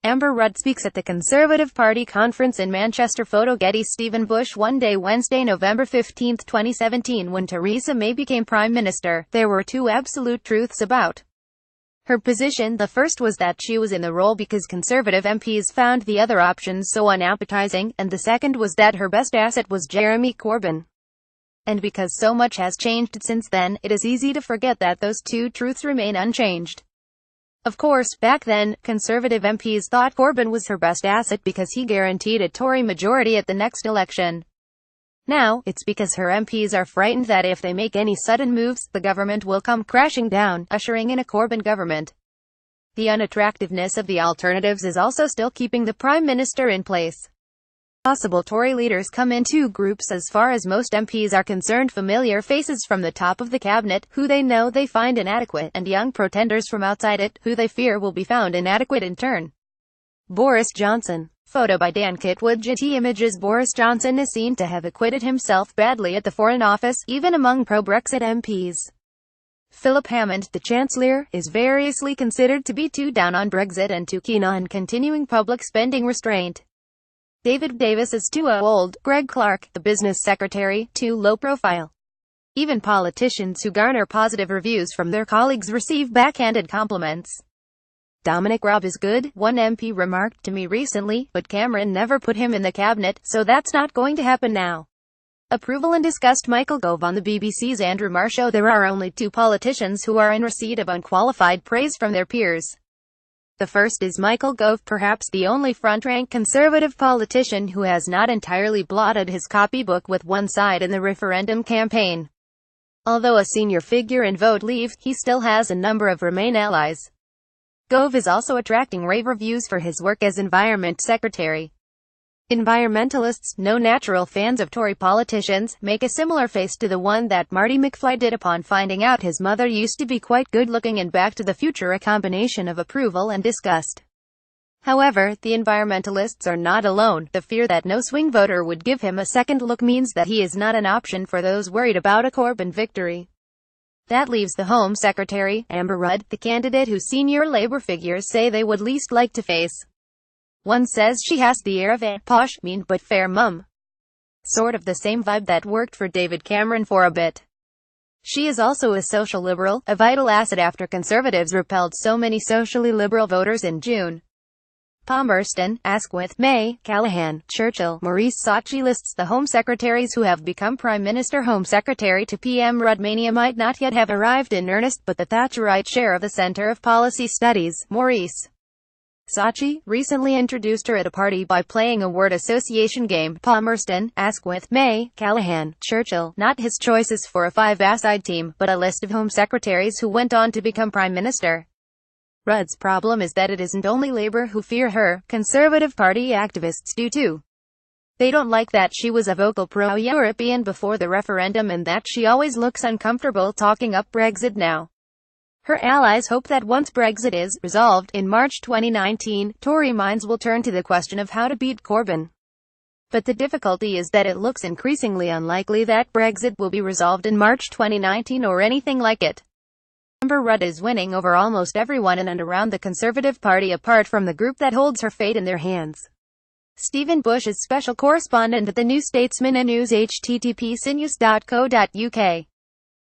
Amber Rudd speaks at the Conservative Party conference in Manchester. Photo Getty. Stephen Bush. One day, Wednesday, November 15, 2017, when Theresa May became Prime Minister, there were two absolute truths about her position. The first was that she was in the role because Conservative MPs found the other options so unappetizing, and the second was that her best asset was Jeremy Corbyn. And because so much has changed since then, it is easy to forget that those two truths remain unchanged. Of course, back then, Conservative MPs thought Corbyn was her best asset because he guaranteed a Tory majority at the next election. Now, it's because her MPs are frightened that if they make any sudden moves, the government will come crashing down, ushering in a Corbyn government. The unattractiveness of the alternatives is also still keeping the Prime Minister in place. Possible Tory leaders come in two groups as far as most MPs are concerned: familiar faces from the top of the cabinet, who they know they find inadequate, and young pretenders from outside it, who they fear will be found inadequate in turn. Boris Johnson. Photo by Dan Kitwood. Getty Images. Boris Johnson is seen to have acquitted himself badly at the Foreign Office, even among pro-Brexit MPs. Philip Hammond, the Chancellor, is variously considered to be too down on Brexit and too keen on continuing public spending restraint. David Davis is too old. Greg Clark, the business secretary, too low profile. Even politicians who garner positive reviews from their colleagues receive backhanded compliments. Dominic Raab is good, one MP remarked to me recently, but Cameron never put him in the cabinet, so that's not going to happen now. Approval and disgust. Michael Gove on the BBC's Andrew Marr show. There are only two politicians who are in receipt of unqualified praise from their peers. The first is Michael Gove, perhaps the only front-rank Conservative politician who has not entirely blotted his copybook with one side in the referendum campaign. Although a senior figure in Vote Leave, he still has a number of Remain allies. Gove is also attracting rave reviews for his work as Environment Secretary. Environmentalists, no natural fans of Tory politicians, make a similar face to the one that Marty McFly did upon finding out his mother used to be quite good-looking in Back to the Future, a combination of approval and disgust. However, the environmentalists are not alone. The fear that no swing voter would give him a second look means that he is not an option for those worried about a Corbyn victory. That leaves the Home Secretary, Amber Rudd, the candidate who senior Labour figures say they would least like to face. One says she has the air of a posh, mean but fair mum. Sort of the same vibe that worked for David Cameron for a bit. She is also a social liberal, a vital asset after Conservatives repelled so many socially liberal voters in June. Palmerston, Asquith, May, Callaghan, Churchill, Maurice. Saatchi lists the Home Secretaries who have become Prime Minister. Home Secretary to PM. Ruddmania might not yet have arrived in earnest, but the Thatcherite chair of the Centre of Policy Studies, Maurice Saatchi, recently introduced her at a party by playing a word association game. Palmerston, Asquith, May, Callaghan, Churchill, not his choices for a five-a-side team, but a list of Home Secretaries who went on to become Prime Minister. Rudd's problem is that it isn't only Labour who fear her, Conservative Party activists do too. They don't like that she was a vocal pro-European before the referendum and that she always looks uncomfortable talking up Brexit now. Her allies hope that once Brexit is resolved in March 2019, Tory minds will turn to the question of how to beat Corbyn. But the difficulty is that it looks increasingly unlikely that Brexit will be resolved in March 2019 or anything like it. Amber Rudd is winning over almost everyone in and around the Conservative Party apart from the group that holds her fate in their hands. Stephen Bush is special correspondent at The New Statesman and News. http://cnews.co.uk